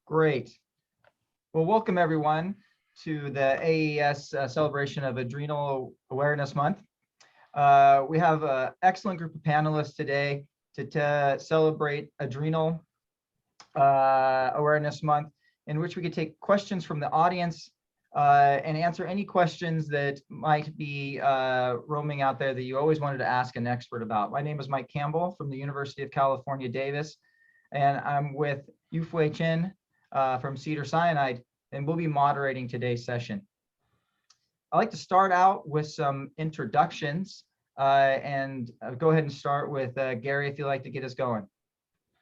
Great. Well, welcome everyone to the AAES celebration of Adrenal Awareness Month. We have an excellent group of panelists today to celebrate Adrenal Awareness Month, in which we could take questions from the audience and answer any questions that might be roaming out there that you always wanted to ask an expert about. My name is Mike Campbell from the University of California, Davis, and I'm with Yufei Chen from Cedars-Sinai, and we'll be moderating today's session. I'd like to start out with some introductions and go ahead and start with Gary, if you'd like to get us going.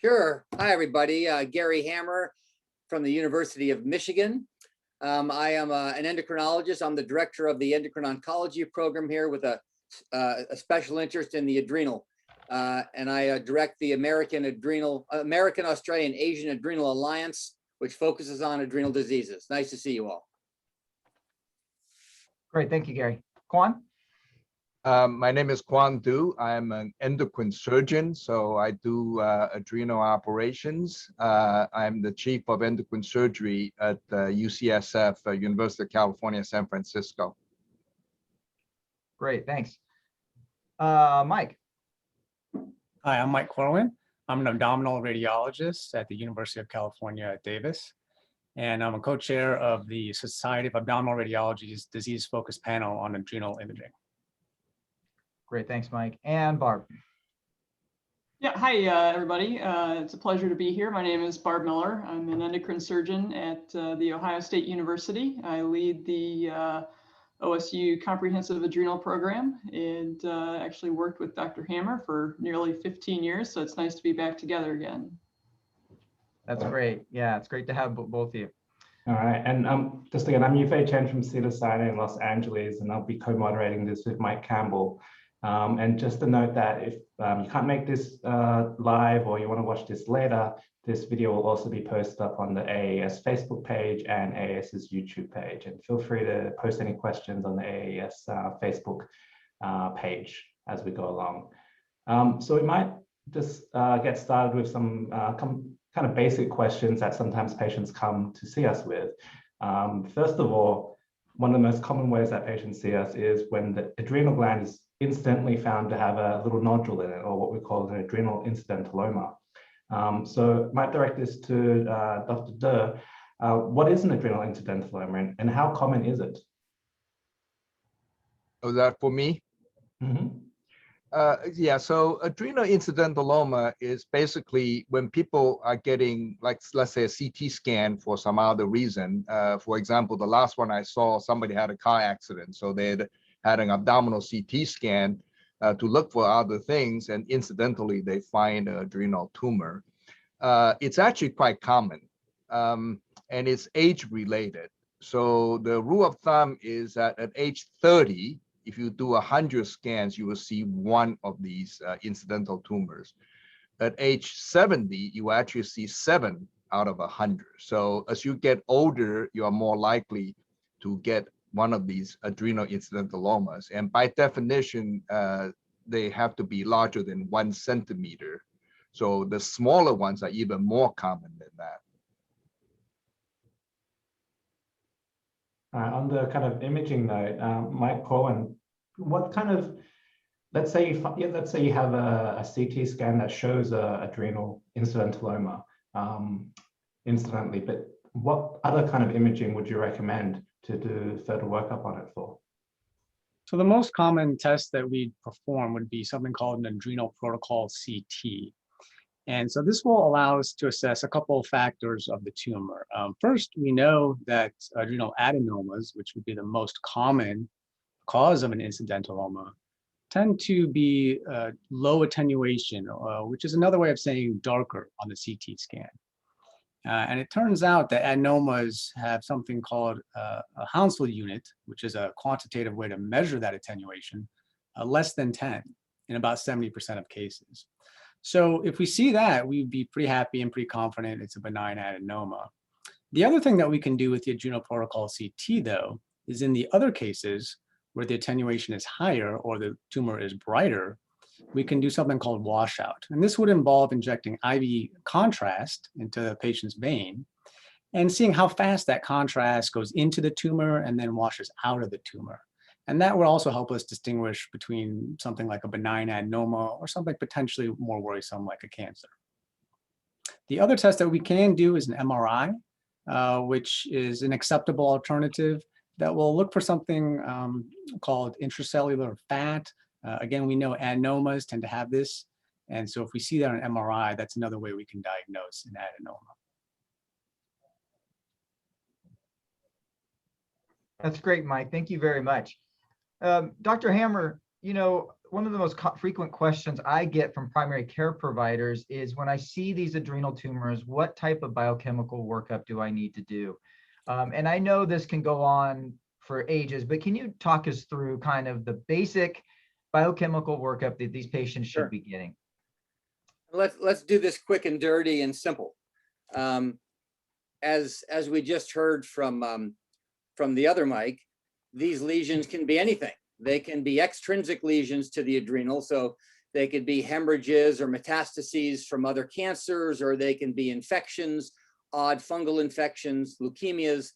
Sure. Hi, everybody. Gary Hammer from the University of Michigan. I am an endocrinologist. I'm the director of the Endocrine Oncology program here with a special interest in the adrenal. And I direct the American, Australian, Asian Adrenal Alliance, which focuses on adrenal diseases. Nice to see you all. Great, thank you, Gary. Quan? My name is Quan Du. I'm an endocrine surgeon, so I do adrenal operations. I'm the chief of endocrine surgery at UCSF, University of California, San Francisco. Great, thanks. Mike? Hi, I'm Mike Corwin. I'm an abdominal radiologist at the University of California at Davis, and I'm a co-chair of the Society of Abdominal Radiology's disease-focused panel on adrenal imaging. Great, thanks, Mike. And Barb? Yeah, hi, everybody. It's a pleasure to be here. My name is Barb Miller. I'm an endocrine surgeon at The Ohio State University. I lead the OSU Comprehensive Adrenal Program and actually worked with Dr. Hammer for nearly 15 years. So it's nice to be back together again. That's great. Yeah, it's great to have both of you. All right. And just again, I'm Yufei Chen from Cedars-Sinai in Los Angeles, and I'll be co-moderating this with Mike Campbell. And just to note that if you can't make this live or you want to watch this later, this video will also be posted up on the AAES Facebook page and AAES's YouTube page. And feel free to post any questions on the AAES Facebook page as we go along. So we might just get started with some kind of basic questions that sometimes patients come to see us with. First of all, one of the most common ways that patients see us is when the adrenal gland is incidentally found to have a little nodule in it, or what we call an adrenal incidentaloma. So might direct this to Dr. Durr. What is an adrenal incidentaloma and how common is it? Oh, that for me? Mm-hmm. Yeah, so adrenal incidentaloma is basically when people are getting, like, let's say a CT scan for some other reason. For example, the last one I saw, somebody had a car accident, so they had an abdominal CT scan to look for other things, and incidentally, they find an adrenal tumor. It's actually quite common, and it's age-related. So the rule of thumb is that at age 30, if you do 100 scans, you will see one of these incidental tumors. At age 70, you actually see 7 out of 100. So as you get older, you are more likely to get one of these adrenal incidentalomas. And by definition, they have to be larger than 1 centimeter. So the smaller ones are even more common than that. On the kind of imaging note, Mike Corwin, what kind of, let's say you have a CT scan that shows a adrenal incidentaloma incidentally, but what other kind of imaging would you recommend to do further workup on it for? So the most common test that we perform would be something called an adrenal protocol CT. And so this will allow us to assess a couple of factors of the tumor. First, we know that adrenal adenomas, which would be the most common cause of an incidentaloma, tend to be low attenuation, which is another way of saying darker on the CT scan. And it turns out that adenomas have something called a Hounsfield unit, which is a quantitative way to measure that attenuation, less than 10 in about 70% of cases. So if we see that, we'd be pretty happy and pretty confident it's a benign adenoma. The other thing that we can do with the adrenal protocol CT, though, is in the other cases where the attenuation is higher or the tumor is brighter, we can do something called washout. And this would involve injecting IV contrast into the patient's vein and seeing how fast that contrast goes into the tumor and then washes out of the tumor. And that will also help us distinguish between something like a benign adenoma or something potentially more worrisome like a cancer. The other test that we can do is an MRI, which is an acceptable alternative that will look for something called intracellular fat. Again, we know adenomas tend to have this. And so if we see that on MRI, that's another way we can diagnose an adenoma. That's great, Mike. Thank you very much. Dr. Hammer, you know, one of the most frequent questions I get from primary care providers is when I see these adrenal tumors, what type of biochemical workup do I need to do? And I know this can go on for ages, but can you talk us through kind of the basic biochemical workup that these patients should be getting? Let's do this quick and dirty and simple. As we just heard from the other Mike, these lesions can be anything. They can be extrinsic lesions to the adrenal, so they could be hemorrhages or metastases from other cancers, or they can be infections, odd fungal infections, leukemias,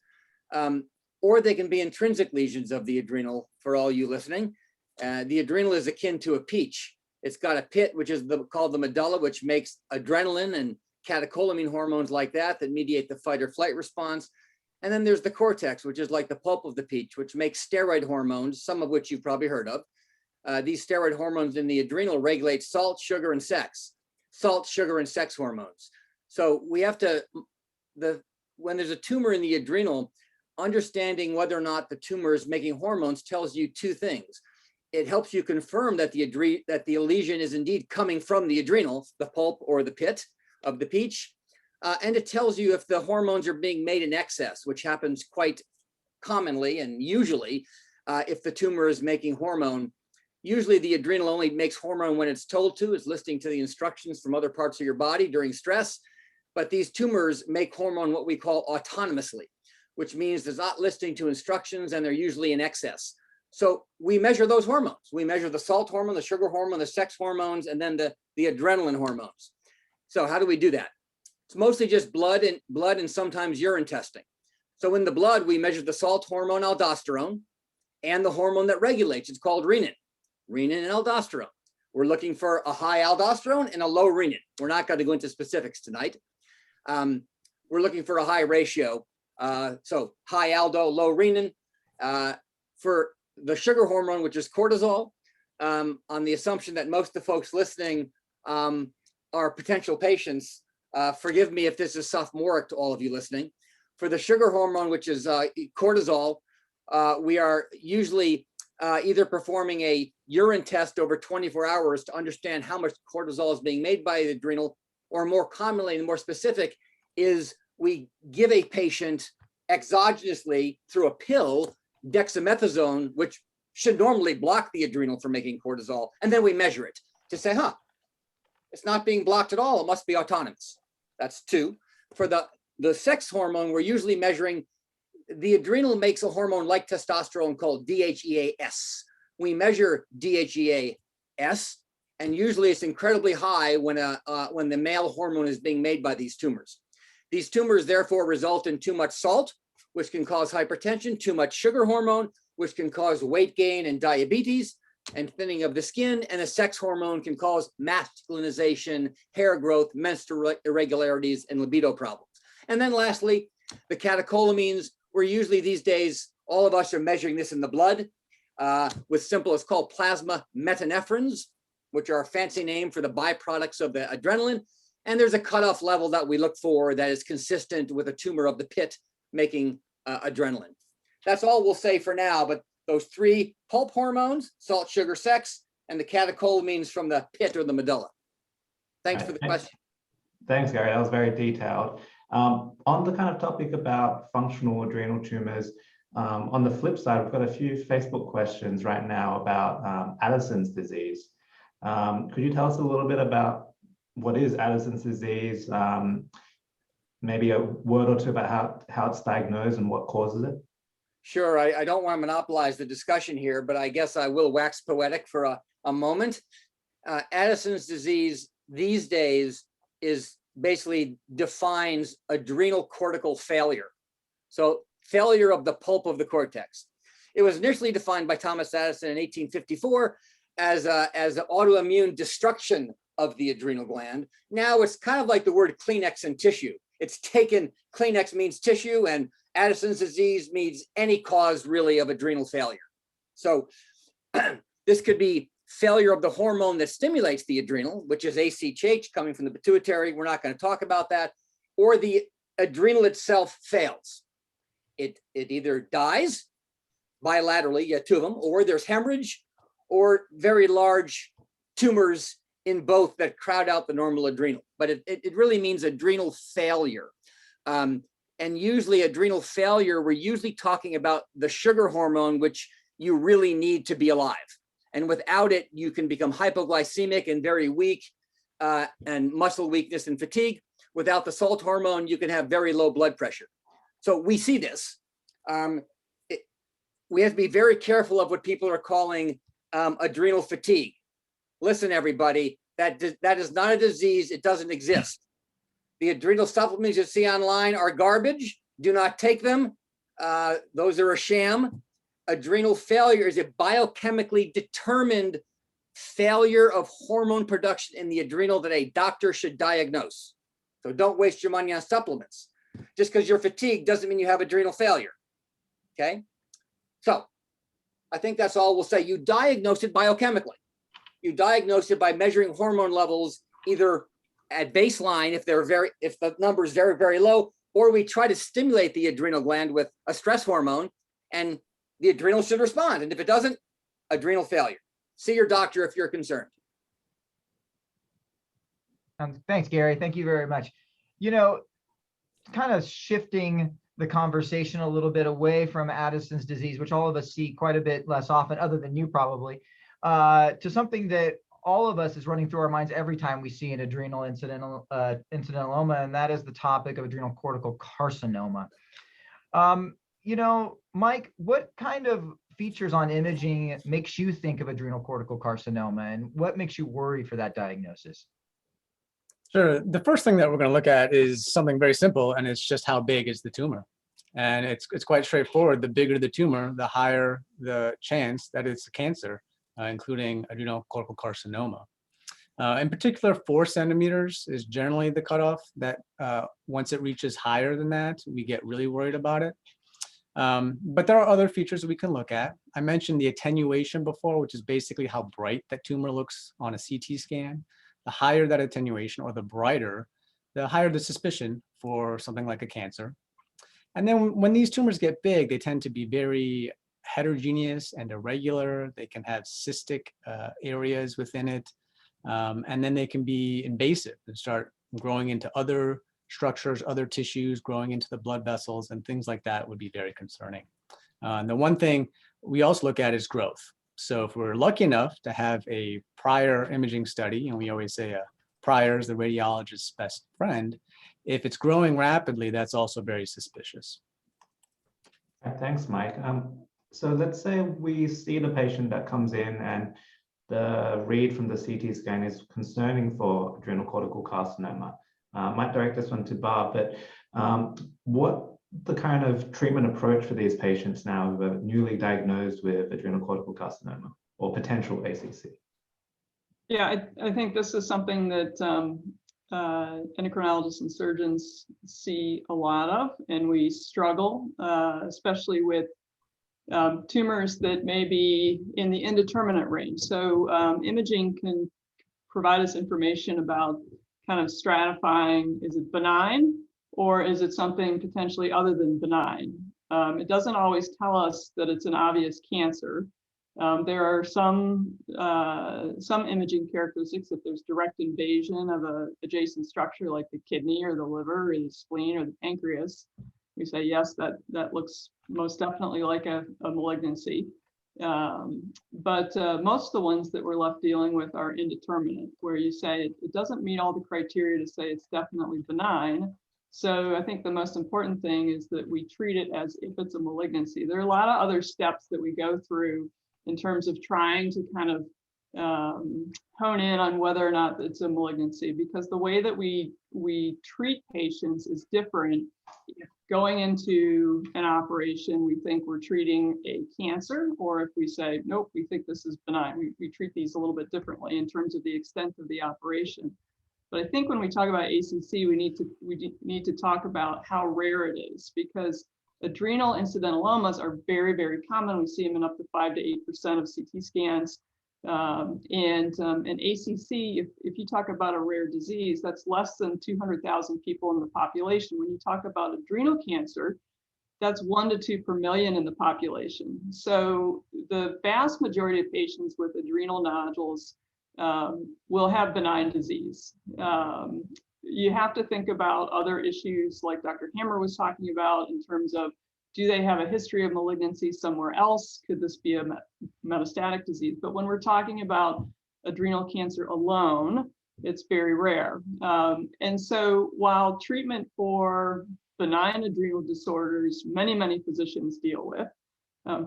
or they can be intrinsic lesions of the adrenal. For all you listening, the adrenal is akin to a peach. It's got a pit, which is called the medulla, which makes adrenaline and catecholamine hormones like that mediate the fight or flight response. And then there's the cortex, which is like the pulp of the peach, which makes steroid hormones, some of which you've probably heard of. These steroid hormones in the adrenal regulate salt, sugar, and sex. Salt, sugar, and sex hormones. So we have to, when there's a tumor in the adrenal, understanding whether or not the tumor is making hormones tells you two things. It helps you confirm that the lesion is indeed coming from the adrenal, the pulp or the pit of the peach. And it tells you if the hormones are being made in excess, which happens quite commonly and usually if the tumor is making hormone. Usually the adrenal only makes hormone when it's told to, it's listening to the instructions from other parts of your body during stress. But these tumors make hormone what we call autonomously, which means they're not listening to instructions and they're usually in excess. So we measure those hormones. We measure the salt hormone, the sugar hormone, the sex hormones, and then the adrenaline hormones. So how do we do that? It's mostly just blood and sometimes urine testing. So in the blood, we measure the salt hormone aldosterone and the hormone that regulates. It's called renin and aldosterone. We're looking for a high aldosterone and a low renin. We're not going to go into specifics tonight. We're looking for a high ratio. So high aldo, low renin. For the sugar hormone, which is cortisol, on the assumption that most of the folks listening are potential patients, forgive me if this is sophomoric to all of you listening. For the sugar hormone, which is cortisol, we are usually either performing a urine test over 24 hours to understand how much cortisol is being made by the adrenal, or more commonly and more specific is we give a patient exogenously through a pill dexamethasone, which should normally block the adrenal from making cortisol, and then we measure it to say, it's not being blocked at all, it must be autonomous. That's two. For the sex hormone, we're usually measuring, the adrenal makes a hormone like testosterone called DHEAS. We measure DHEAS, and usually it's incredibly high when the male hormone is being made by these tumors. These tumors therefore result in too much salt, which can cause hypertension, too much sugar hormone, which can cause weight gain and diabetes and thinning of the skin, and a sex hormone can cause masculinization, hair growth, menstrual irregularities, and libido problems. And then lastly, the catecholamines, where usually these days, all of us are measuring this in the blood with simple, it's called plasma metanephrines, which are a fancy name for the byproducts of the adrenaline. And there's a cutoff level that we look for that is consistent with a tumor of the pit making adrenaline. That's all we'll say for now, but those three pulp hormones, salt, sugar, sex, and the catecholamines from the pit or the medulla. Thanks for the question. Thanks, Gary. That was very detailed. On the kind of topic about functional adrenal tumors, on the flip side, we've got a few Facebook questions right now about Addison's disease. Could you tell us a little bit about what is Addison's disease? Maybe a word or two about how it's diagnosed and what causes it? Sure, I don't want to monopolize the discussion here, but I guess I will wax poetic for a moment. Addison's disease these days is basically defines adrenocortical failure. So failure of the pulp of the cortex. It was initially defined by Thomas Addison in 1854 as autoimmune destruction of the adrenal gland. Now it's kind of like the word Kleenex in tissue. It's taken, Kleenex means tissue, and Addison's disease means any cause really of adrenal failure. So this could be failure of the hormone that stimulates the adrenal, which is ACTH coming from the pituitary. We're not going to talk about that. Or the adrenal itself fails. It either dies bilaterally, you have two of them, or there's hemorrhage or very large tumors in both that crowd out the normal adrenal. But it really means adrenal failure. And usually adrenal failure, we're usually talking about the sugar hormone, which you really need to be alive. And without it, you can become hypoglycemic and very weak, and muscle weakness and fatigue. Without the salt hormone, you can have very low blood pressure. So we see this. We have to be very careful of what people are calling adrenal fatigue. Listen, everybody, that is not a disease. It doesn't exist. The adrenal supplements you see online are garbage. Do not take them. Those are a sham. Adrenal failure is a biochemically determined failure of hormone production in the adrenal that a doctor should diagnose. So don't waste your money on supplements. Just because you're fatigued doesn't mean you have adrenal failure. Okay? So I think that's all we'll say. You diagnose it biochemically. You diagnose it by measuring hormone levels either at baseline if the number is very, very low, or we try to stimulate the adrenal gland with a stress hormone, and the adrenal should respond. And if it doesn't, adrenal failure. See your doctor if you're concerned. Thanks, Gary. Thank you very much. You know, kind of shifting the conversation a little bit away from Addison's disease, which all of us see quite a bit less often, other than you probably, to something that all of us is running through our minds every time we see an adrenal incidentaloma, and that is the topic of adrenocortical carcinoma. You know, Mike, what kind of features on imaging makes you think of adrenocortical carcinoma, and what makes you worry for that diagnosis? Sure. The first thing that we're going to look at is something very simple, and it's just how big is the tumor. And it's quite straightforward. The bigger the tumor, the higher the chance that it's a cancer, including adrenocortical carcinoma. In particular, 4 centimeters is generally the cutoff that once it reaches higher than that, we get really worried about it. But there are other features that we can look at. I mentioned the attenuation before, which is basically how bright that tumor looks on a CT scan. The higher that attenuation, or the brighter, the higher the suspicion for something like a cancer. And then when these tumors get big, they tend to be very heterogeneous and irregular. They can have cystic areas within it. And then they can be invasive and start growing into other structures, other tissues, growing into the blood vessels, and things like that would be very concerning. And the one thing we also look at is growth. So if we're lucky enough to have a prior imaging study, and we always say a prior is the radiologist's best friend, if it's growing rapidly, that's also very suspicious. Thanks, Mike. So let's say we see the patient that comes in and the read from the CT scan is concerning for adrenocortical carcinoma. Might direct this one to Barb, but what the kind of treatment approach for these patients now who are newly diagnosed with adrenocortical carcinoma or potential ACC? Yeah, I think this is something that endocrinologists and surgeons see a lot of, and we struggle, especially with tumors that may be in the indeterminate range. So imaging can provide us information about kind of stratifying, is it benign or is it something potentially other than benign? It doesn't always tell us that it's an obvious cancer. There are some imaging characteristics. If there's direct invasion of an adjacent structure like the kidney or the liver or the spleen or the pancreas, we say, yes, that looks most definitely like a malignancy. But most of the ones that we're left dealing with are indeterminate, where you say it doesn't meet all the criteria to say it's definitely benign. So I think the most important thing is that we treat it as if it's a malignancy. There are a lot of other steps that we go through in terms of trying to kind of hone in on whether or not it's a malignancy, because the way that we treat patients is different. If going into an operation, we think we're treating a cancer, or if we say, nope, we think this is benign, we treat these a little bit differently in terms of the extent of the operation. But I think when we talk about ACC, we need to talk about how rare it is, because adrenal incidentalomas are very, very common. We see them in up to 5 to 8% of CT scans. And ACC, if you talk about a rare disease, that's less than 200,000 people in the population. When you talk about adrenal cancer, that's 1 to 2 per million in the population. So the vast majority of patients with adrenal nodules will have benign disease. You have to think about other issues like Dr. Hammer was talking about in terms of, do they have a history of malignancy somewhere else? Could this be a metastatic disease? But when we're talking about adrenal cancer alone, it's very rare. And so while treatment for benign adrenal disorders, many physicians deal with,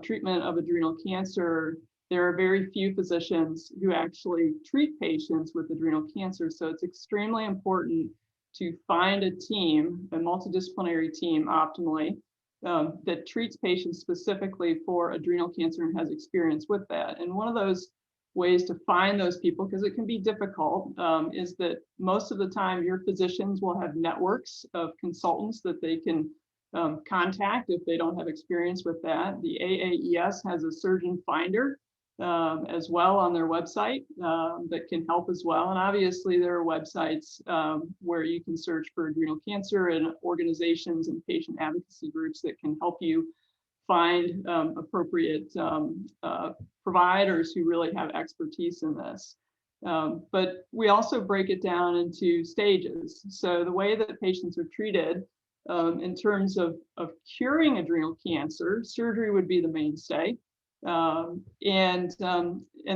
treatment of adrenal cancer, there are very few physicians who actually treat patients with adrenal cancer. So it's extremely important to find a team, a multidisciplinary team optimally, that treats patients specifically for adrenal cancer and has experience with that. And one of those ways to find those people, because it can be difficult, is that most of the time your physicians will have networks of consultants that they can contact if they don't have experience with that. The AAES has a surgeon finder as well on their website that can help as well. And obviously there are websites where you can search for adrenal cancer, and organizations and patient advocacy groups that can help you find appropriate providers who really have expertise in this. But we also break it down into stages. So the way that patients are treated in terms of curing adrenal cancer, surgery would be the mainstay. And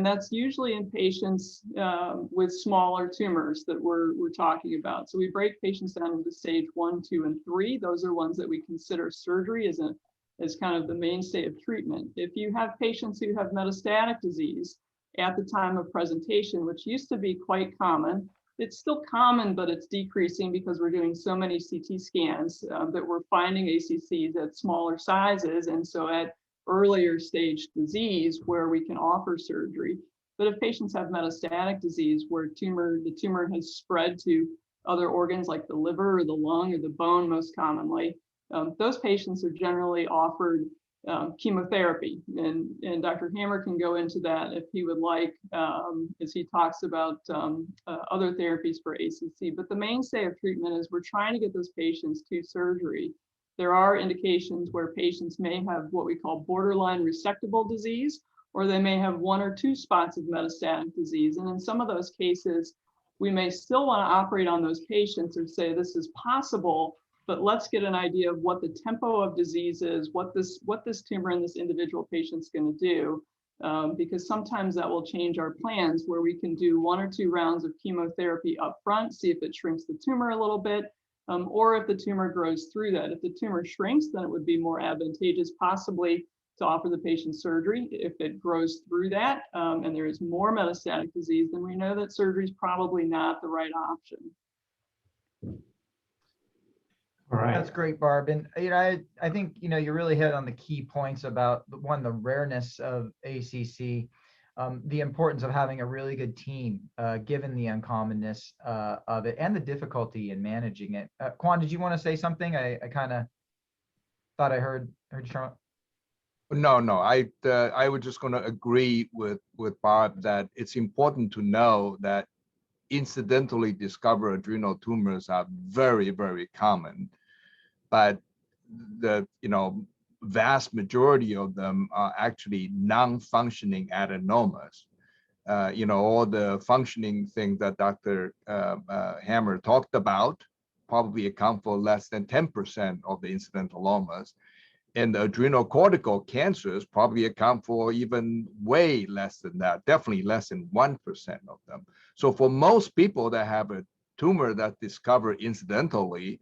that's usually in patients with smaller tumors that we're talking about. So we break patients down into stage 1, 2, and 3. Those are ones that we consider surgery as kind of the mainstay of treatment. If you have patients who have metastatic disease at the time of presentation, which used to be quite common, it's still common, but it's decreasing because we're doing so many CT scans that we're finding ACCs at smaller sizes, and so at earlier stage disease where we can offer surgery. But if patients have metastatic disease where the tumor has spread to other organs like the liver or the lung or the bone most commonly, those patients are generally offered chemotherapy. And Dr. Hammer can go into that if he would like, as he talks about other therapies for ACC. But the mainstay of treatment is we're trying to get those patients to surgery. There are indications where patients may have what we call borderline resectable disease, or they may have 1 or 2 spots of metastatic disease. And in some of those cases, we may still want to operate on those patients or say this is possible, but let's get an idea of what the tempo of disease is, what this tumor in this individual patient's going to do, because sometimes that will change our plans, where we can do 1 or 2 rounds of chemotherapy up front, see if it shrinks the tumor a little bit, or if the tumor grows through that. If the tumor shrinks, then it would be more advantageous possibly to offer the patient surgery. If it grows through that and there is more metastatic disease, then we know that surgery is probably not the right option. All right. That's great, Barb. And I think you really hit on the key points about the rareness of ACC, the importance of having a really good team, given the uncommonness of it and the difficulty in managing it. Quan, did you want to say something? I kind of thought I heard you. No. I was just going to agree with Barb that it's important to know that incidentally discovered adrenal tumors are very, very common, but the vast majority of them are actually non-functioning adenomas. All the functioning things that Dr. Hammer talked about probably account for less than 10% of the incidentalomas. And the adrenocortical cancers probably account for even way less than that, definitely less than 1% of them. So for most people that have a tumor that's discovered incidentally,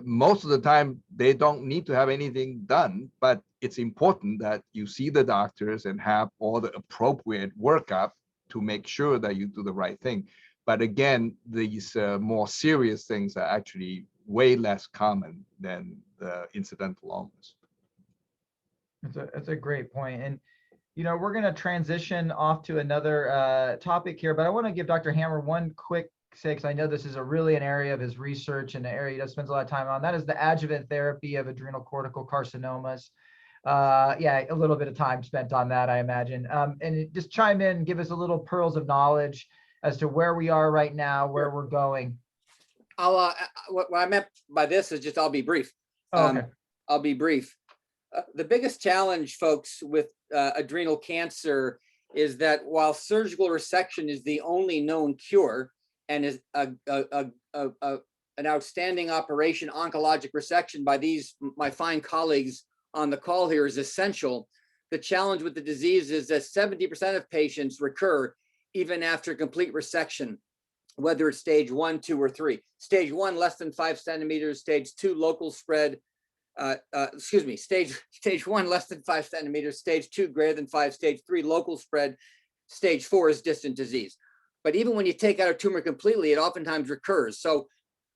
most of the time they don't need to have anything done, but it's important that you see the doctors and have all the appropriate workup to make sure that you do the right thing. But again, these more serious things are actually way less common than the incidentalomas. That's a great point. And, you know, we're going to transition off to another topic here, but I want to give Dr. Hammer one quick say, because I know this is really an area of his research and an area he does spends a lot of time on. That is the adjuvant therapy of adrenocortical carcinomas. Yeah, a little bit of time spent on that, I imagine. And just chime in and give us a little pearls of knowledge as to where we are right now, where we're going. What I meant by this is just I'll be brief. Oh, okay. I'll be brief. The biggest challenge, folks, with adrenal cancer is that while surgical resection is the only known cure and is an outstanding operation, oncologic resection by my fine colleagues on the call here is essential. The challenge with the disease is that 70% of patients recur even after complete resection, whether it's stage 1, 2, or 3. Stage 1, less than 5 centimeters. Stage 2, local spread. Stage 1, less than 5 centimeters. Stage 2, greater than 5. Stage 3, local spread. Stage 4 is distant disease. But even when you take out a tumor completely, it oftentimes recurs. So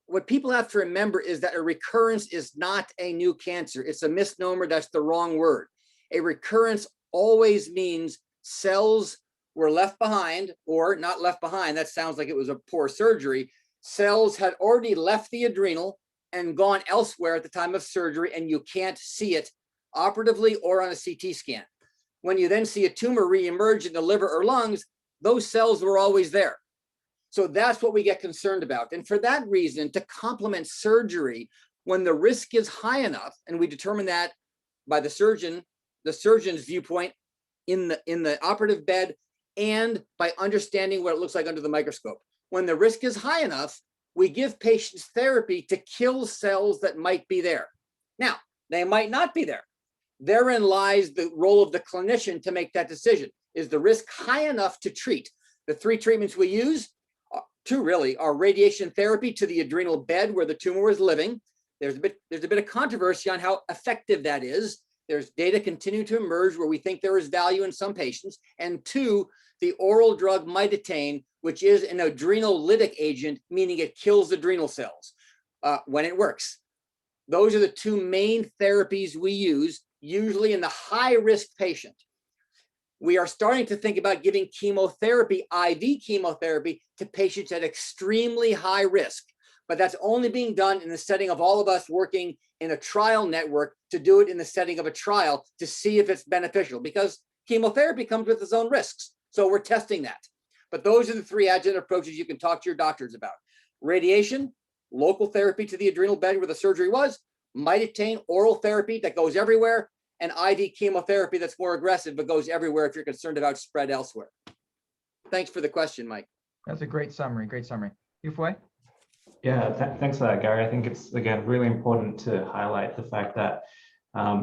what people have to remember is that a recurrence is not a new cancer. It's a misnomer. That's the wrong word. A recurrence always means cells were left behind, or not left behind. That sounds like it was a poor surgery. Cells had already left the adrenal and gone elsewhere at the time of surgery, and you can't see it operatively or on a CT scan. When you then see a tumor reemerge in the liver or lungs, those cells were always there. So that's what we get concerned about. And for that reason, to complement surgery, when the risk is high enough, and we determine that by the surgeon's viewpoint in the operative bed, and by understanding what it looks like under the microscope. When the risk is high enough, we give patients therapy to kill cells that might be there. Now, they might not be there. Therein lies the role of the clinician to make that decision. Is the risk high enough to treat? The 3 treatments we use, 2 really, are radiation therapy to the adrenal bed where the tumor is living. There's a bit of controversy on how effective that is. There's data continue to emerge where we think there is value in some patients. And 2, the oral drug mitotane, which is an adrenal-lytic agent, meaning it kills adrenal cells when it works. Those are the 2 main therapies we use, usually in the high-risk patient. We are starting to think about giving chemotherapy, IV chemotherapy, to patients at extremely high risk. But that's only being done in the setting of all of us working in a trial network to do it in the setting of a trial to see if it's beneficial, because chemotherapy comes with its own risks. So we're testing that. But those are the 3 adjuvant approaches you can talk to your doctors about. Radiation, local therapy to the adrenal bed where the surgery was, mitotane, oral therapy that goes everywhere, and IV chemotherapy that's more aggressive but goes everywhere if you're concerned about spread elsewhere. Thanks for the question, Mike. That's a great summary, great summary. Yufei? Yeah, thanks for that, Gary. I think it's, again, really important to highlight the fact that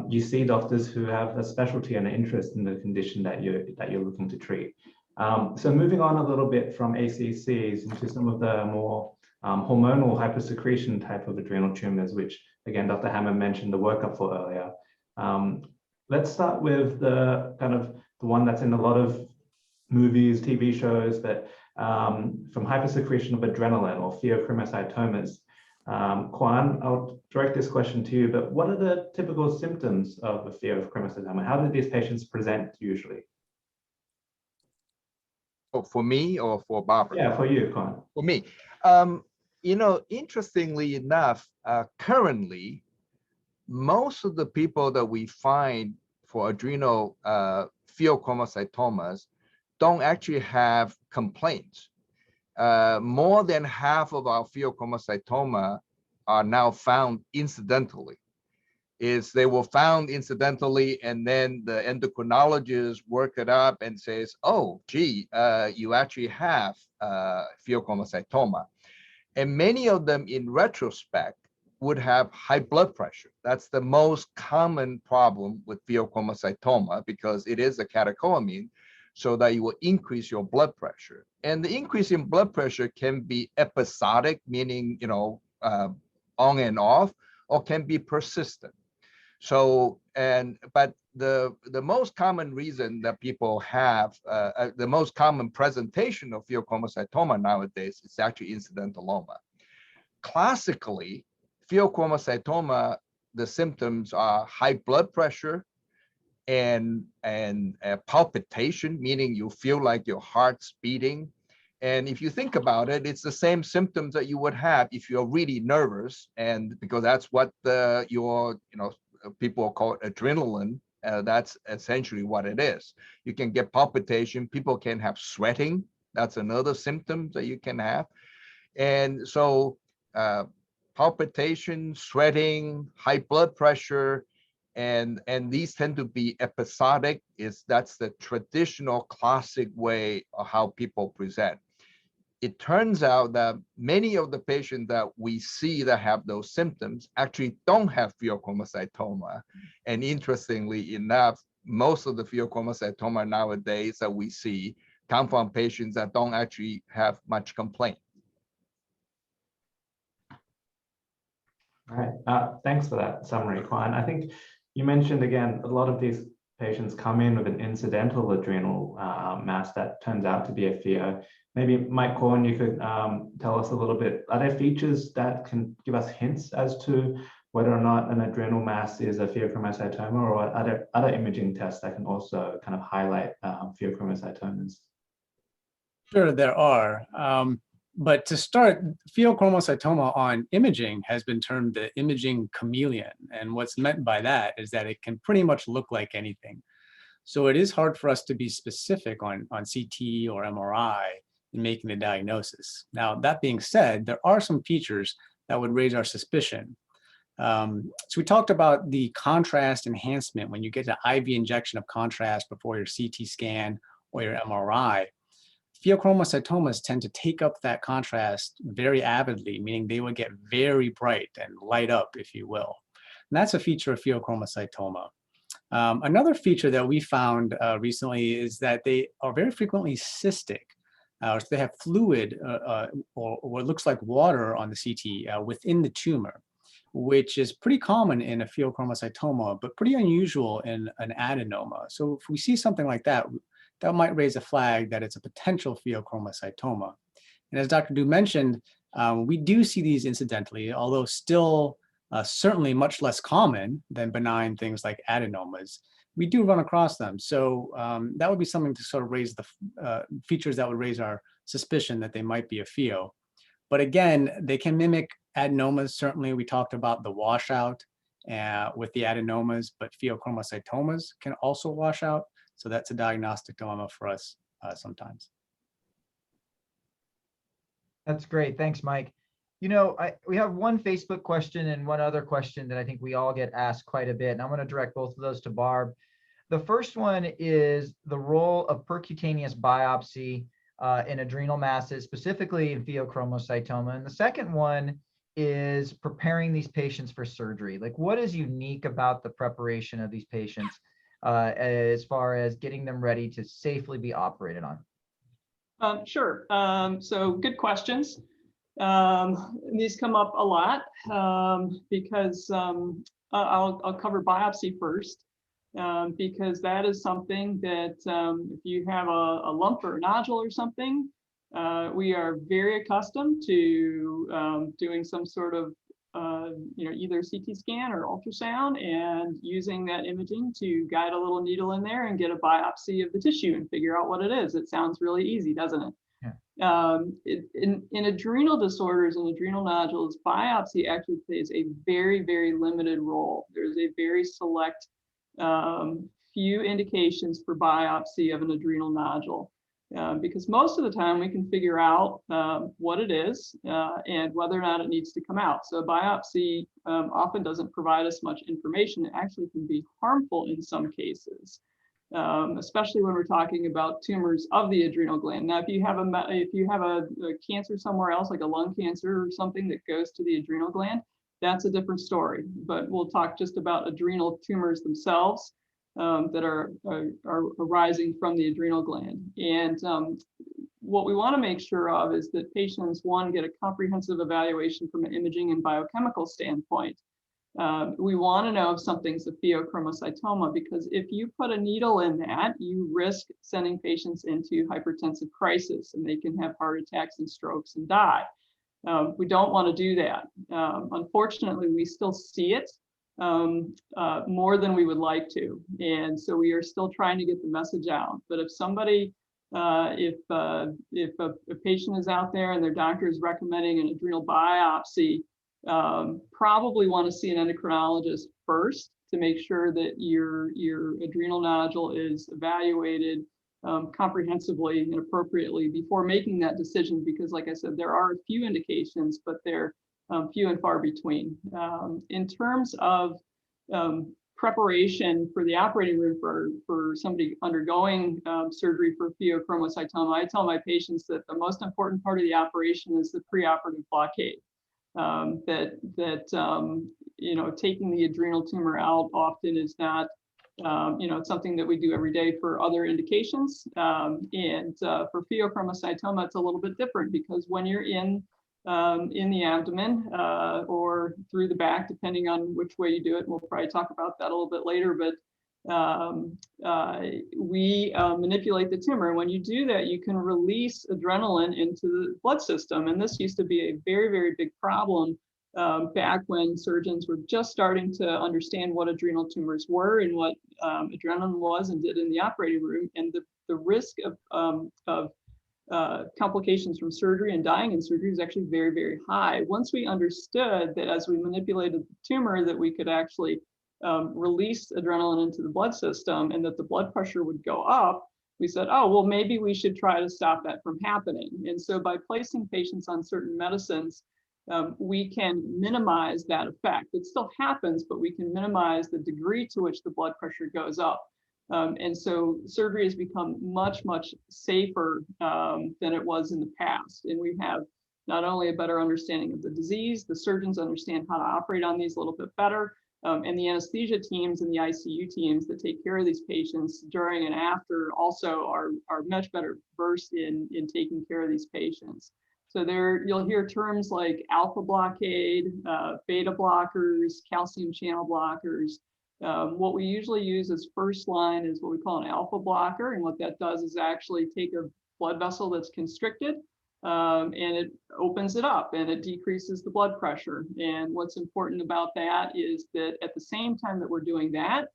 you see doctors who have a specialty and an interest in the condition that you're looking to treat. So moving on a little bit from ACCs into some of the more hormonal hypersecretion type of adrenal tumors, which, again, Dr. Hammer mentioned the workup for earlier. Let's start with the one that's in a lot of movies, TV shows, that from hypersecretion of adrenaline or pheochromocytomas. Quan, I'll direct this question to you, but what are the typical symptoms of a pheochromocytoma? How do these patients present usually? Oh, for me or for Barbara? Yeah, for you, Quan. For me. You know, interestingly enough, currently, most of the people that we find for adrenal pheochromocytomas don't actually have complaints. More than half of our pheochromocytoma are now found incidentally. They were found incidentally, and then the endocrinologist work it up and says, oh, gee, you actually have pheochromocytoma. And many of them in retrospect would have high blood pressure. That's the most common problem with pheochromocytoma, because it is a catecholamine, so that you will increase your blood pressure. And the increase in blood pressure can be episodic, meaning, on and off, or can be persistent. So, but the most common reason that people have, the most common presentation of pheochromocytoma nowadays is actually incidentaloma. Classically, pheochromocytoma, the symptoms are high blood pressure and palpitation, meaning you feel like your heart's beating. And if you think about it, it's the same symptoms that you would have if you're really nervous, and because that's what people call adrenaline. That's essentially what it is. You can get palpitation. People can have sweating. That's another symptom that you can have. And so palpitation, sweating, high blood pressure, and these tend to be episodic. That's the traditional classic way of how people present. It turns out that many of the patients that we see that have those symptoms actually don't have pheochromocytoma. And interestingly enough, most of the pheochromocytoma nowadays that we see come from patients that don't actually have much complaint. All right, thanks for that summary, Quan. I think you mentioned again, a lot of these patients come in with an incidental adrenal mass that turns out to be a pheo. Maybe Mike Corwin, you could tell us a little bit, are there features that can give us hints as to whether or not an adrenal mass is a pheochromocytoma, or are there other imaging tests that can also kind of highlight pheochromocytomas? Sure, there are. But to start, pheochromocytoma on imaging has been termed the imaging chameleon. And what's meant by that is that it can pretty much look like anything. So it is hard for us to be specific on CT or MRI in making the diagnosis. Now, that being said, there are some features that would raise our suspicion. So we talked about the contrast enhancement when you get an IV injection of contrast before your CT scan or your MRI. Pheochromocytomas tend to take up that contrast very avidly, meaning they would get very bright and light up, if you will. And that's a feature of pheochromocytoma. Another feature that we found recently is that they are very frequently cystic. So they have fluid or what looks like water on the CT within the tumor, which is pretty common in a pheochromocytoma, but pretty unusual in an adenoma. So if we see something like that, that might raise a flag that it's a potential pheochromocytoma. And as Dr. Du mentioned, we do see these incidentally, although still certainly much less common than benign things like adenomas. We do run across them. So that would be something to sort of raise the features that would raise our suspicion that they might be a pheo. But again, they can mimic adenomas. Certainly, we talked about the washout with the adenomas, but pheochromocytomas can also wash out. So that's a diagnostic dilemma for us sometimes. That's great. Thanks, Mike. You know, we have one Facebook question and one other question that I think we all get asked quite a bit, and I'm going to direct both of those to Barb. The first one is the role of percutaneous biopsy in adrenal masses, specifically in pheochromocytoma. And the second one is preparing these patients for surgery. Like, what is unique about the preparation of these patients as far as getting them ready to safely be operated on? Sure. So good questions. These come up a lot because I'll cover biopsy first because that is something that if you have a lump or a nodule or something, we are very accustomed to doing some sort of either CT scan or ultrasound and using that imaging to guide a little needle in there and get a biopsy of the tissue and figure out what it is. It sounds really easy, doesn't it? Yeah. In adrenal disorders and adrenal nodules, biopsy actually plays a very, very limited role. There's a very select few indications for biopsy of an adrenal nodule. Because most of the time we can figure out what it is and whether or not it needs to come out. So biopsy often doesn't provide us much information. It actually can be harmful in some cases, especially when we're talking about tumors of the adrenal gland. Now, if you have a cancer somewhere else, like a lung cancer or something that goes to the adrenal gland, that's a different story. But we'll talk just about adrenal tumors themselves. That are arising from the adrenal gland. And what we want to make sure of is that patients, one, get a comprehensive evaluation from an imaging and biochemical standpoint. We want to know if something's a pheochromocytoma, because if you put a needle in that, you risk sending patients into hypertensive crisis, and they can have heart attacks and strokes and die. We don't want to do that. Unfortunately, we still see it more than we would like to. And so we are still trying to get the message out. But if somebody, if a patient is out there and their doctor is recommending an adrenal biopsy, probably want to see an endocrinologist first to make sure that your adrenal nodule is evaluated comprehensively and appropriately before making that decision, because like I said, there are a few indications, but they're few and far between. In terms of preparation for the operating room for somebody undergoing surgery for pheochromocytoma, I tell my patients that the most important part of the operation is the preoperative blockade. You know, taking the adrenal tumor out often is not, you know, it's something that we do every day for other indications. For pheochromocytoma, it's a little bit different, because when you're in the abdomen or through the back, depending on which way you do it, we'll probably talk about that a little bit later, but we manipulate the tumor. And when you do that, you can release adrenaline into the blood system. And this used to be a very, very big problem back when surgeons were just starting to understand what adrenal tumors were and what adrenaline was and did in the operating room. And the risk of complications from surgery and dying in surgery is actually very, very high. Once we understood that as we manipulated the tumor, that we could actually release adrenaline into the blood system and that the blood pressure would go up, we said, oh, well, maybe we should try to stop that from happening. And so by placing patients on certain medicines, we can minimize that effect. It still happens, but we can minimize the degree to which the blood pressure goes up. And so surgery has become much, much safer than it was in the past. And we have not only a better understanding of the disease, the surgeons understand how to operate on these a little bit better, and the anesthesia teams and the ICU teams that take care of these patients during and after also are much better versed in taking care of these patients. So there, you'll hear terms like alpha blockade, beta blockers, calcium channel blockers. What we usually use as first line is what we call an alpha blocker. And what that does is actually take a blood vessel that's constricted and it opens it up and it decreases the blood pressure. And what's important about that is that at the same time that we're doing that,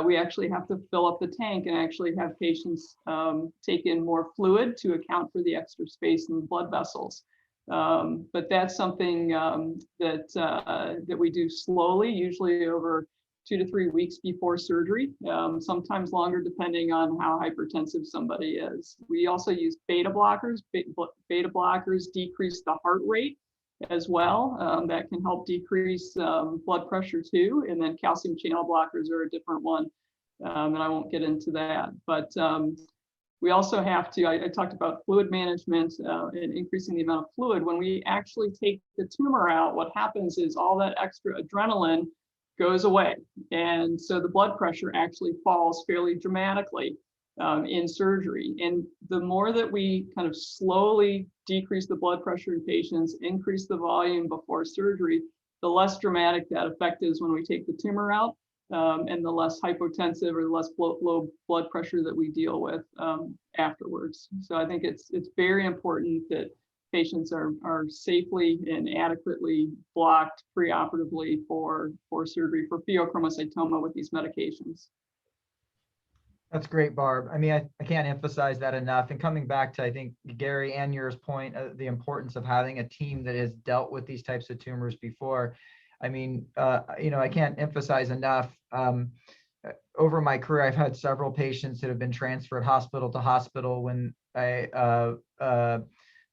we actually have to fill up the tank and actually have patients take in more fluid to account for the extra space in the blood vessels. But that's something that we do slowly, usually over 2 to 3 weeks before surgery, sometimes longer depending on how hypertensive somebody is. We also use beta blockers. Beta blockers decrease the heart rate as well. That can help decrease blood pressure too. And then calcium channel blockers are a different one. And I won't get into that. But we also have to, I talked about fluid management and increasing the amount of fluid. When we actually take the tumor out, what happens is all that extra adrenaline goes away. And so the blood pressure actually falls fairly dramatically in surgery. And the more that we kind of slowly decrease the blood pressure in patients, increase the volume before surgery, the less dramatic that effect is when we take the tumor out, and the less hypotensive or the less low blood pressure that we deal with afterwards. So I think it's very important that patients are safely and adequately blocked preoperatively for surgery for pheochromocytoma with these medications. That's great, Barb. I mean, I can't emphasize that enough. And coming back to, I think, Gary and yours point, the importance of having a team that has dealt with these types of tumors before. I mean, you know, I can't emphasize enough. Over my career, I've had several patients that have been transferred hospital to hospital when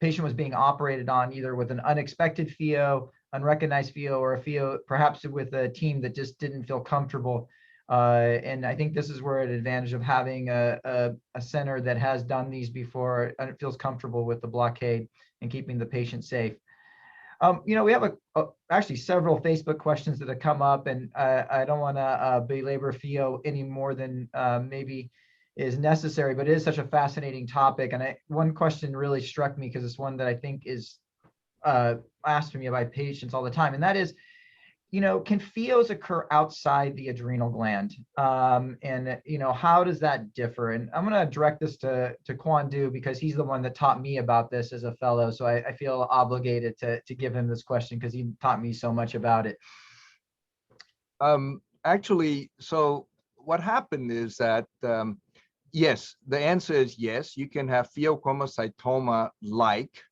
patient was being operated on either with an unexpected pheo, unrecognized pheo, or a pheo perhaps with a team that just didn't feel comfortable. And I think this is where an advantage of having a center that has done these before and it feels comfortable with the blockade and keeping the patient safe. You know, we have actually several Facebook questions that have come up, and I don't want to belabor pheo any more than maybe is necessary, but it is such a fascinating topic. And one question really struck me because it's one that I think is asked to me by patients all the time. And that is, can Pheos occur outside the adrenal gland? And how does that differ? And I'm going to direct this to Quan-Du because he's the one that taught me about this as a fellow. So I feel obligated to give him this question because he taught me so much about it. Actually, so what happened is that, yes, the answer is yes, you can have pheochromocytoma like.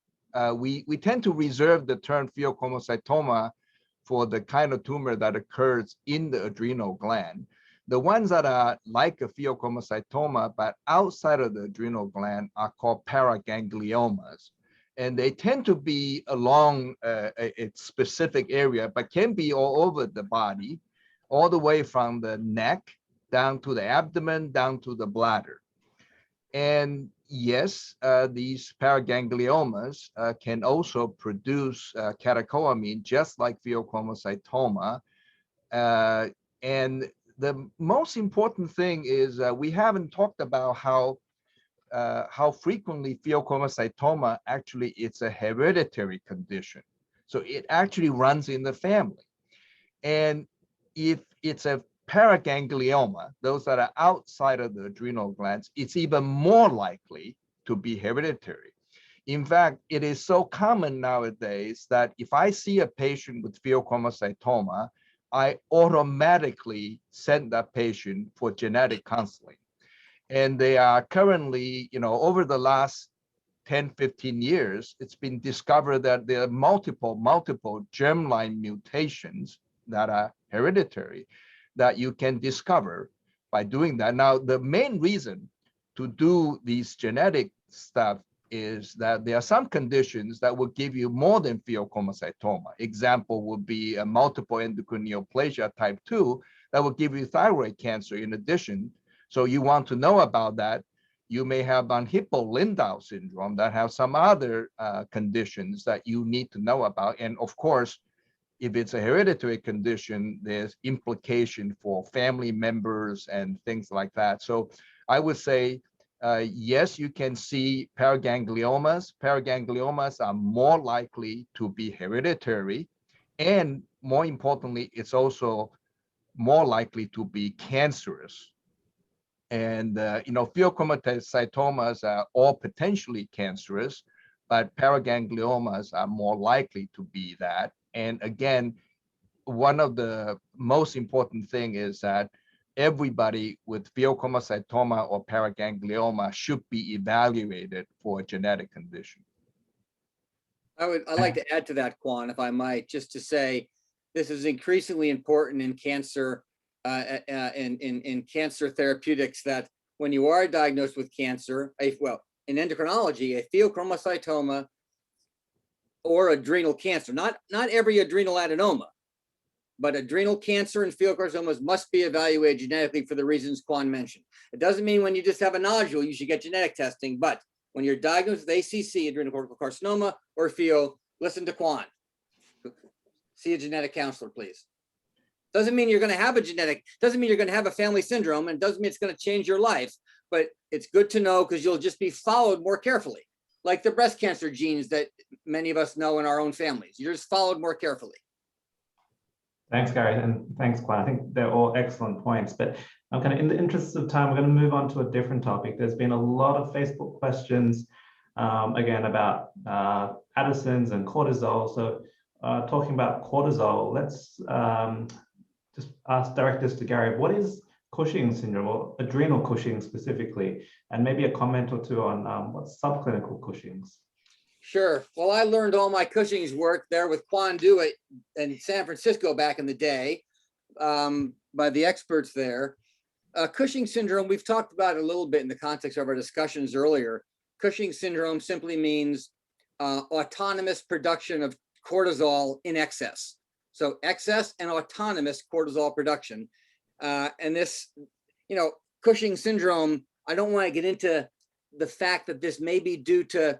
We tend to reserve the term pheochromocytoma for the kind of tumor that occurs in the adrenal gland. The ones that are like a pheochromocytoma but outside of the adrenal gland are called paragangliomas. And they tend to be along a specific area, but can be all over the body, all the way from the neck down to the abdomen, down to the bladder. And yes, these paragangliomas can also produce catecholamine, just like pheochromocytoma. And the most important thing is we haven't talked about how frequently pheochromocytoma actually it's a hereditary condition. So it actually runs in the family. And if it's a paraganglioma, those that are outside of the adrenal glands, it's even more likely to be hereditary. In fact, it is so common nowadays that if I see a patient with pheochromocytoma, I automatically send that patient for genetic counseling. And they are currently, over the last 10, 15 years, it's been discovered that there are multiple germline mutations that are hereditary that you can discover by doing that. Now, the main reason to do these genetic stuff is that there are some conditions that will give you more than pheochromocytoma. Example would be a multiple endocrine neoplasia type 2 that will give you thyroid cancer in addition. So you want to know about that. You may have von Hippel-Lindau syndrome that have some other conditions that you need to know about. And of course, if it's a hereditary condition, there's implication for family members and things like that. So I would say, yes, you can see paragangliomas. Paragangliomas are more likely to be hereditary. And more importantly, it's also more likely to be cancerous. And, pheochromocytomas are all potentially cancerous, but paragangliomas are more likely to be that. And again, one of the most important thing is that everybody with pheochromocytoma or paraganglioma should be evaluated for a genetic condition. I'd like to add to that, Quan, if I might, just to say this is increasingly important in cancer, in cancer therapeutics, that when you are diagnosed with cancer, in endocrinology, a pheochromocytoma or adrenal cancer, not every adrenal adenoma, but adrenal cancer and pheochromocytomas must be evaluated genetically for the reasons Quan mentioned. It doesn't mean when you just have a nodule, you should get genetic testing, but when you're diagnosed with ACC, adrenocortical carcinoma, or pheo, listen to Quan. See a genetic counselor, please. Doesn't mean you're going to have doesn't mean you're going to have a family syndrome, and doesn't mean it's going to change your life, but it's good to know because you'll just be followed more carefully. Like the breast cancer genes that many of us know in our own families. You're just followed more carefully. Thanks, Gary, and thanks, Quan. I think they're all excellent points, but I'm kind of, in the interest of time, we're going to move on to a different topic. There's been a lot of Facebook questions, again, about Addison's and cortisol. So talking about cortisol, let's just direct this to Gary. What is Cushing syndrome, or adrenal Cushing specifically, and maybe a comment or two on what's subclinical Cushing's? Sure. Well, I learned all my Cushing's work there with Quan-Du in San Francisco back in the day by the experts there. Cushing syndrome, we've talked about it a little bit in the context of our discussions earlier. Cushing syndrome simply means autonomous production of cortisol in excess. So excess and autonomous cortisol production. And this, Cushing syndrome, I don't want to get into the fact that this may be due to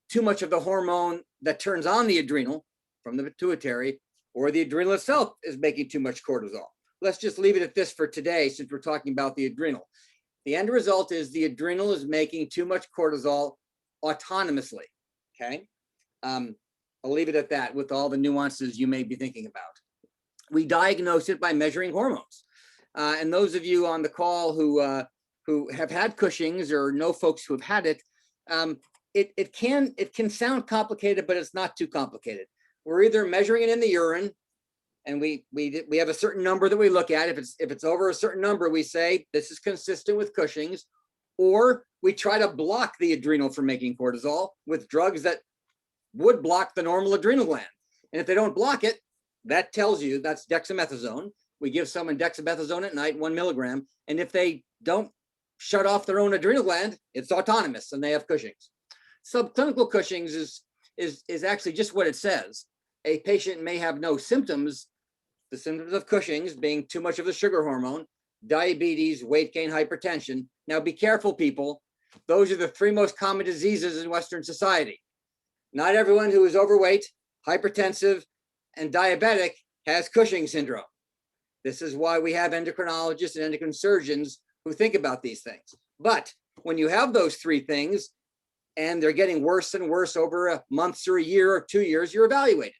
too much of the hormone that turns on the adrenal from the pituitary, or the adrenal itself is making too much cortisol. Let's just leave it at this for today, since we're talking about the adrenal. The end result is the adrenal is making too much cortisol autonomously, okay? I'll leave it at that with all the nuances you may be thinking about. we diagnose it by measuring hormones. And those of you on the call who have had Cushing's or know folks who have had it, it can sound complicated, but it's not too complicated. We're either measuring it in the urine, and we have a certain number that we look at. If it's over a certain number, we say this is consistent with Cushing's, or we try to block the adrenal from making cortisol with drugs that would block the normal adrenal gland. And if they don't block it, that tells you that's dexamethasone. We give someone dexamethasone at night, 1 milligram. And if they don't shut off their own adrenal gland, it's autonomous and they have Cushing's. Subclinical Cushing's is actually just what it says. A patient may have no symptoms. The symptoms of Cushing's being too much of the sugar hormone, diabetes, weight gain, hypertension. Now be careful, people. Those are the 3 most common diseases in Western society. Not everyone who is overweight, hypertensive, and diabetic has Cushing syndrome. This is why we have endocrinologists and endocrine surgeons who think about these things. But when you have those 3 things and they're getting worse and worse over a month or a year or 2 years, you're evaluated.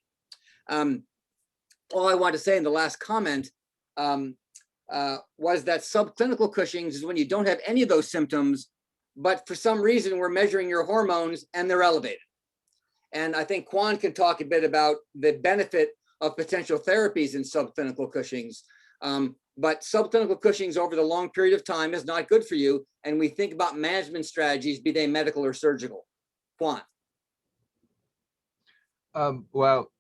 All I want to say in the last comment was that subclinical Cushing's is when you don't have any of those symptoms, but for some reason we're measuring your hormones and they're elevated. And I think Quan can talk a bit about the benefit of potential therapies in subclinical Cushing's. But subclinical Cushing's over the long period of time is not good for you. And we think about management strategies, be they medical or surgical. Quan. Well,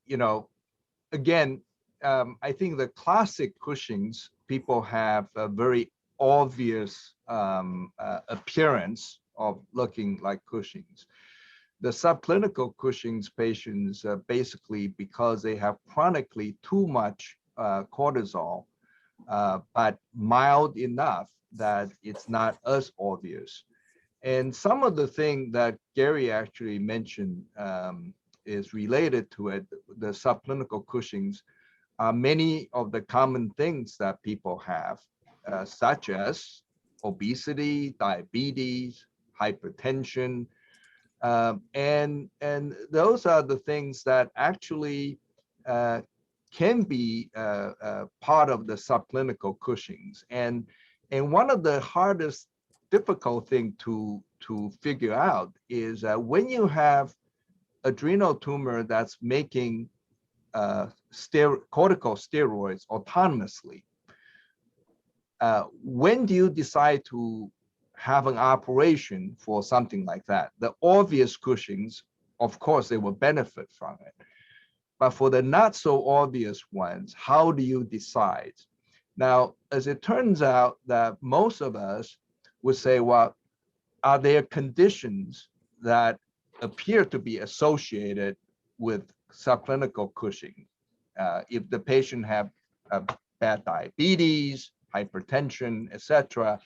again, I think the classic Cushing's, people have a very obvious appearance of looking like Cushing's. The subclinical Cushing's patients, basically because they have chronically too much cortisol, but mild enough that it's not as obvious. And some of the thing that Gary actually mentioned is related to it, the subclinical Cushing's. Many of the common things that people have, such as obesity, diabetes, hypertension, and those are the things that actually can be part of the subclinical Cushing's. And one of the hardest, difficult thing to figure out is that when you have adrenal tumor that's making corticosteroids autonomously, when do you decide to have an operation for something like that? The obvious Cushing's, of course, they will benefit from it. But for the not so obvious ones, how do you decide? Now, as it turns out that most of us would say, well, are there conditions that appear to be associated with subclinical Cushing? If the patient have bad diabetes, hypertension, etc.,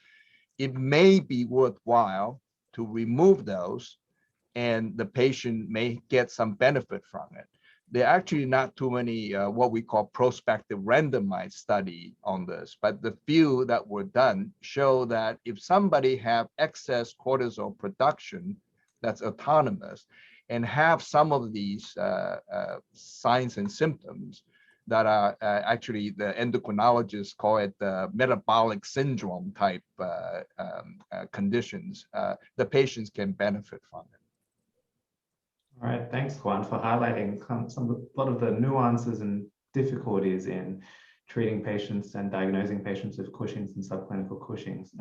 it may be worthwhile to remove those, and the patient may get some benefit from it. There are actually not too many what we call prospective randomized study on this, but the few that were done show that if somebody have excess cortisol production that's autonomous and have some of these signs and symptoms that are actually, the endocrinologists call it the metabolic syndrome type conditions, the patients can benefit from it. All right, thanks, Quan, for highlighting a lot of the nuances and difficulties in treating patients and diagnosing patients with Cushing's and subclinical Cushing's.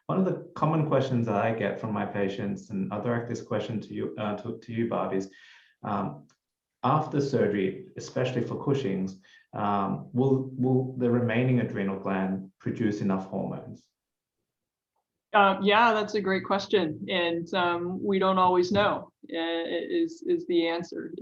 One of the common questions that I get from my patients, and I'll direct this question to you, Barb, is after surgery, especially for Cushing's, will the remaining adrenal gland produce enough hormones? Yeah, that's a great question, and we don't always know. Is the answer?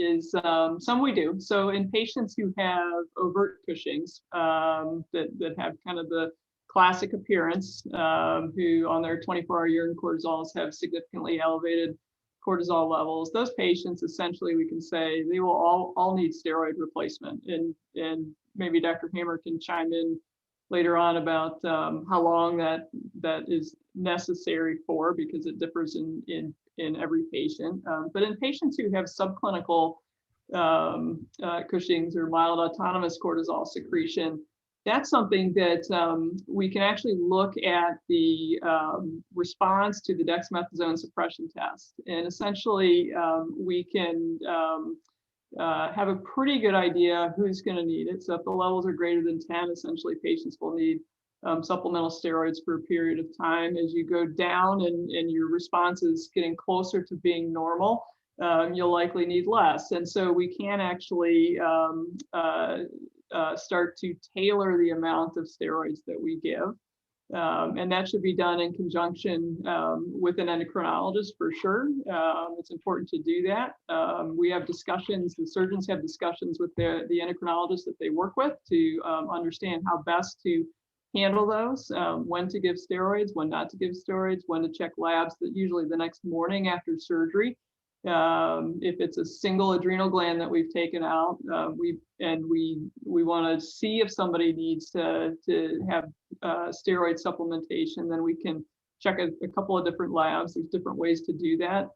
Some we do. So in patients who have overt Cushing's, that have kind of the classic appearance, who on their 24-hour urine cortisols have significantly elevated cortisol levels, those patients essentially we can say they will all need steroid replacement, and maybe Dr. Hammer can chime in later on about how long that is necessary for, because it differs in every patient. But in patients who have subclinical Cushing's or mild autonomous cortisol secretion, that's something that we can actually look at the response to the dexamethasone suppression test. And essentially, we can have a pretty good idea who's going to need it. So if the levels are greater than 10, essentially patients will need supplemental steroids for a period of time. As you go down and your response is getting closer to being normal, you'll likely need less. And so we can actually start to tailor the amount of steroids that we give. And that should be done in conjunction with an endocrinologist for sure. It's important to do that. We have discussions, the surgeons have discussions with the endocrinologists that they work with to understand how best to handle those, when to give steroids, when not to give steroids, when to check labs, that usually the next morning after surgery. If it's a single adrenal gland that we've taken out, we want to see if somebody needs to have steroid supplementation, then we can check a couple of different labs. There's different ways to do that,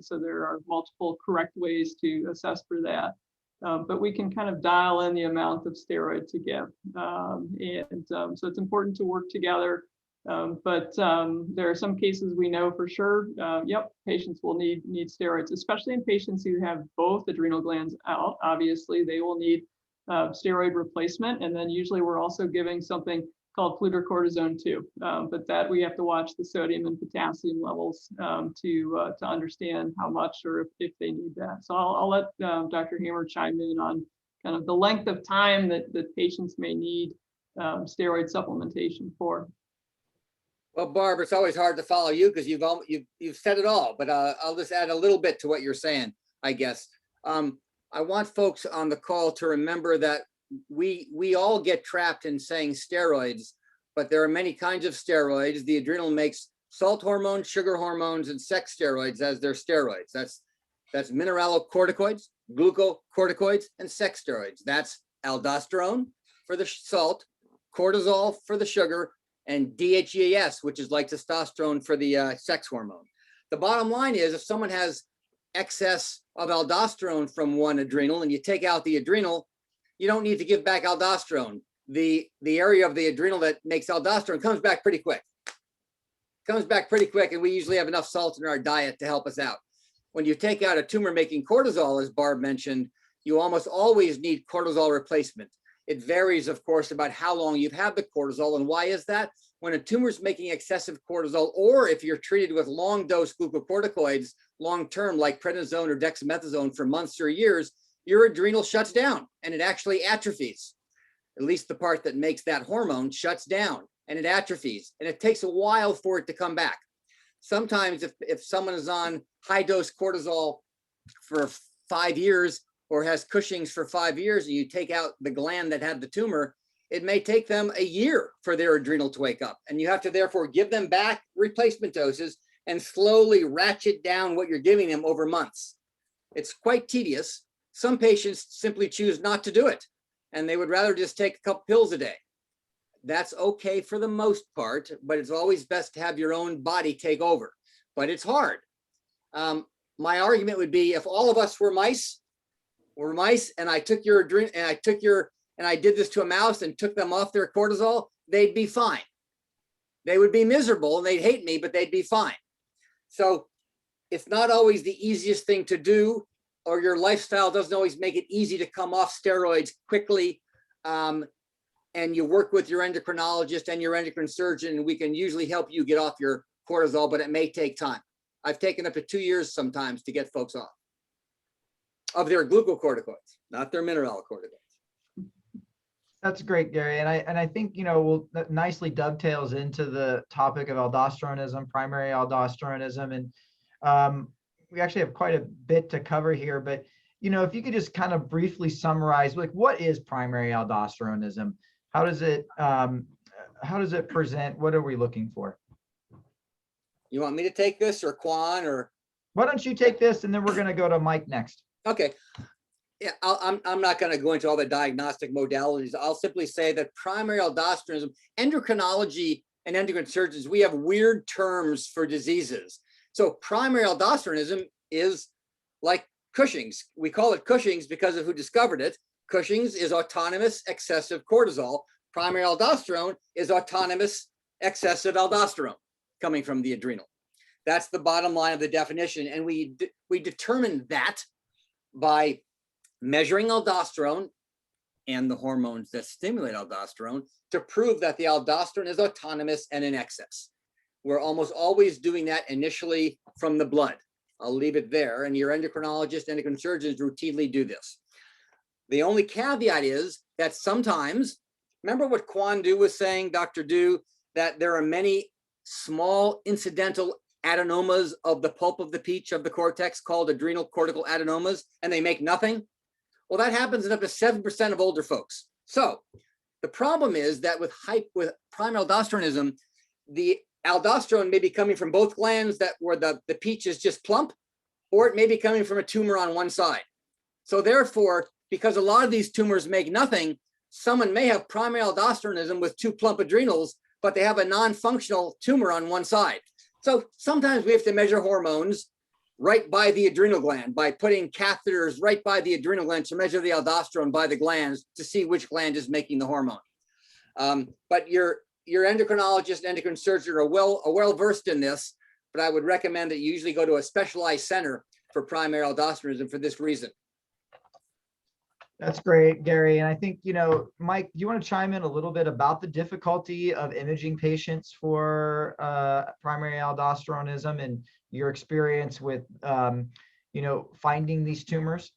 so there are multiple correct ways to assess for that. But we can kind of dial in the amount of steroid to give, so it's important to work together. But there are some cases we know for sure, yep, patients will need steroids, especially in patients who have both adrenal glands out. Obviously, they will need steroid replacement. And then usually we're also giving something called fludrocortisone too. But that we have to watch the sodium and potassium levels to understand how much or if they need that. So I'll let Dr. Hammer chime in on kind of the length of time that patients may need steroid supplementation for. Well, Barb, it's always hard to follow you because you've said it all, but I'll just add a little bit to what you're saying, I guess. I want folks on the call to remember that we all get trapped in saying steroids, but there are many kinds of steroids. The adrenal makes salt hormones, sugar hormones, and sex steroids as their steroids. That's mineralocorticoids, glucocorticoids, and sex steroids. That's aldosterone for the salt, cortisol for the sugar, and DHEAS, which is like testosterone for the sex hormone. The bottom line is, if someone has excess of aldosterone from one adrenal and you take out the adrenal, you don't need to give back aldosterone. The area of the adrenal that makes aldosterone comes back pretty quick. And we usually have enough salt in our diet to help us out. When you take out a tumor making cortisol, as Barb mentioned, you almost always need cortisol replacement. It varies, of course, about how long you've had the cortisol. And why is that? When a tumor is making excessive cortisol, or if you're treated with long dose glucocorticoids, long-term like prednisone or dexamethasone for months or years, your adrenal shuts down and it actually atrophies. At least the part that makes that hormone shuts down and it atrophies. And it takes a while for it to come back. Sometimes if someone is on high dose cortisol for 5 years, or has Cushing's for 5 years, and you take out the gland that had the tumor, it may take them a year for their adrenal to wake up. And you have to therefore give them back replacement doses and slowly ratchet down what you're giving them over months. It's quite tedious. Some patients simply choose not to do it, and they would rather just take a couple pills a day. That's okay for the most part, but it's always best to have your own body take over. But it's hard. My argument would be, if all of us were mice, and I took your adrenal and I did this to a mouse and took them off their cortisol, they'd be fine. They would be miserable and they'd hate me, but they'd be fine. So it's not always the easiest thing to do, or your lifestyle doesn't always make it easy to come off steroids quickly. And you work with your endocrinologist and your endocrine surgeon, and we can usually help you get off your cortisol, but it may take time. I've taken up to 2 years sometimes to get folks off of their glucocorticoids, not their mineralocorticoids. That's great, Gary. And I think, that nicely dovetails into the topic of aldosteronism, primary aldosteronism. And we actually have quite a bit to cover here, but, if you could just kind of briefly summarize, like, what is primary aldosteronism? How does it present? What are we looking for? You want me to take this, or Quan, or? Why don't you take this, and then we're going to go to Mike next. Okay. Yeah, I'm not going to go into all the diagnostic modalities. I'll simply say that primary aldosteronism, endocrinology and endocrine surgeons, we have weird terms for diseases. So primary aldosteronism is like Cushing's. We call it Cushing's because of who discovered it. Cushing's is autonomous excessive cortisol. Primary aldosterone is autonomous excessive aldosterone coming from the adrenal. That's the bottom line of the definition. And we determined that by measuring aldosterone and the hormones that stimulate aldosterone to prove that the aldosterone is autonomous and in excess. We're almost always doing that initially from the blood. I'll leave it there. And your endocrinologist, endocrine surgeons routinely do this. The only caveat is that sometimes, remember what Quan-Du was saying, Dr. Du, that there are many small incidental adenomas of the pulp of the peach of the cortex called adrenocortical adenomas, and they make nothing. Well, that happens in up to 7% of older folks. So the problem is that with primary aldosteronism, the aldosterone may be coming from both glands that where the peach is just plump, or it may be coming from a tumor on one side. So therefore, because a lot of these tumors make nothing, someone may have primary aldosteronism with two plump adrenals, but they have a non-functional tumor on one side. So sometimes we have to measure hormones right by the adrenal gland by putting catheters right by the adrenal gland to measure the aldosterone by the glands to see which gland is making the hormone. But your endocrinologist, endocrine surgeon are well versed in this, but I would recommend that you usually go to a specialized center for primary aldosteronism for this reason. That's great, Gary. And I think, Mike, do you want to chime in a little bit about the difficulty of imaging patients for primary aldosteronism and your experience with, finding these tumors?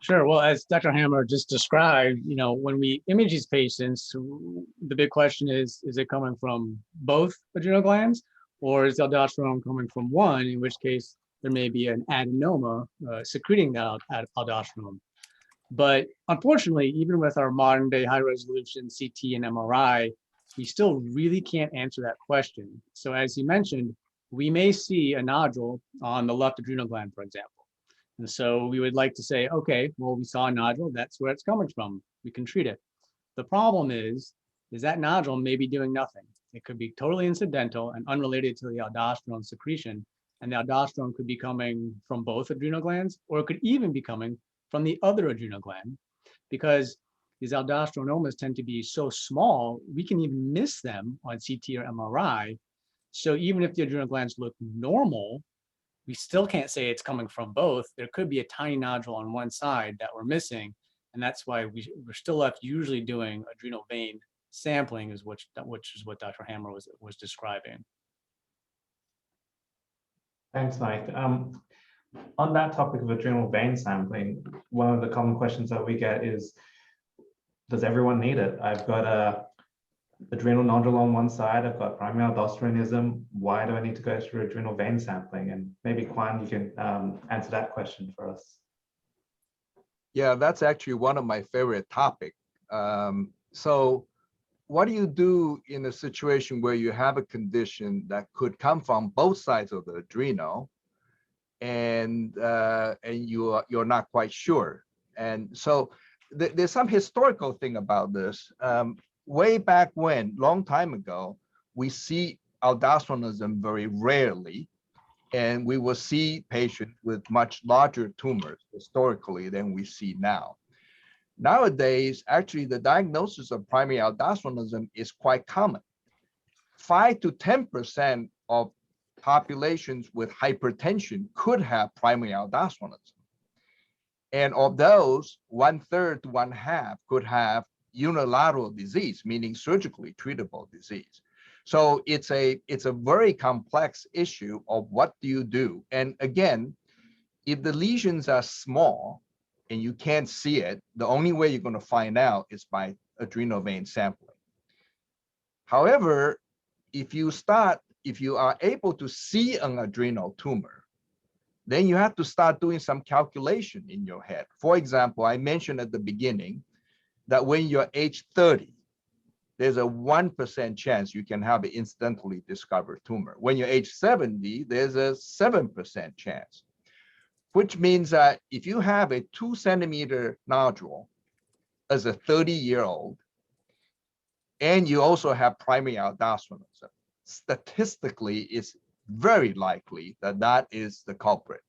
Sure. Well, as Dr. Hammer just described, when we image these patients, the big question is it coming from both adrenal glands, or is aldosterone coming from one, in which case there may be an adenoma secreting that aldosterone. But unfortunately, even with our modern day high resolution CT and MRI, we still really can't answer that question. So as you mentioned, we may see a nodule on the left adrenal gland, for example. And so we would like to say, okay, well, we saw a nodule, that's where it's coming from. We can treat it. The problem is that nodule may be doing nothing. It could be totally incidental and unrelated to the aldosterone secretion. And the aldosterone could be coming from both adrenal glands, or it could even be coming from the other adrenal gland, because these aldosteronomas tend to be so small, we can even miss them on CT or MRI. So even if the adrenal glands look normal, we still can't say it's coming from both. There could be a tiny nodule on one side that we're missing, and that's why we're still left usually doing adrenal vein sampling, which is what Dr. Hammer was describing. Thanks, Mike. On that topic of adrenal vein sampling, one of the common questions that we get is, does everyone need it? I've got a adrenal nodule on one side, I've got primary aldosteronism. Why do I need to go through adrenal vein sampling? And maybe Quan, you can answer that question for us. Yeah, that's actually one of my favorite topics. So what do you do in a situation where you have a condition that could come from both sides of the adrenal, and you're not quite sure? And so there's some historical thing about this. Way back when, long time ago, we see aldosteronism very rarely, and we will see patients with much larger tumors historically than we see now. Nowadays, actually, the diagnosis of primary aldosteronism is quite common. 5 to 10% of populations with hypertension could have primary aldosteronism. And of those, 1/3 to 1/2 could have unilateral disease, meaning surgically treatable disease. So it's a very complex issue of what do you do. And again, if the lesions are small and you can't see it, the only way you're going to find out is by adrenal vein sampling. However, if you are able to see an adrenal tumor, then you have to start doing some calculation in your head. For example, I mentioned at the beginning that when you're age 30, there's a 1% chance you can have an incidentally discovered tumor. When you're age 70, there's a 7% chance, which means that if you have a 2-centimeter nodule as a 30-year-old, and you also have primary aldosteronism, statistically, it's very likely that that is the culprit.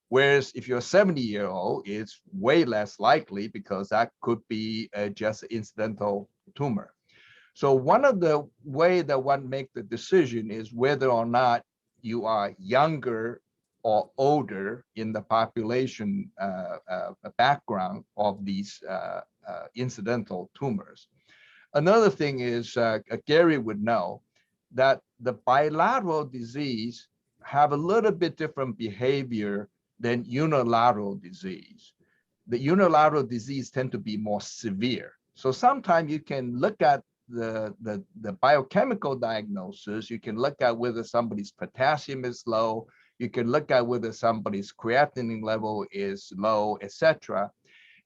Whereas if you're a 70-year-old, it's way less likely because that could be just an incidental tumor. So one of the way that one make the decision is whether or not you are younger or older in the population background of these incidental tumors. Another thing is, Gary would know that the bilateral disease have a little bit different behavior than unilateral disease. The unilateral disease tend to be more severe. So sometimes you can look at the biochemical diagnosis. You can look at whether somebody's potassium is low. You can look at whether somebody's creatinine level is low, etc.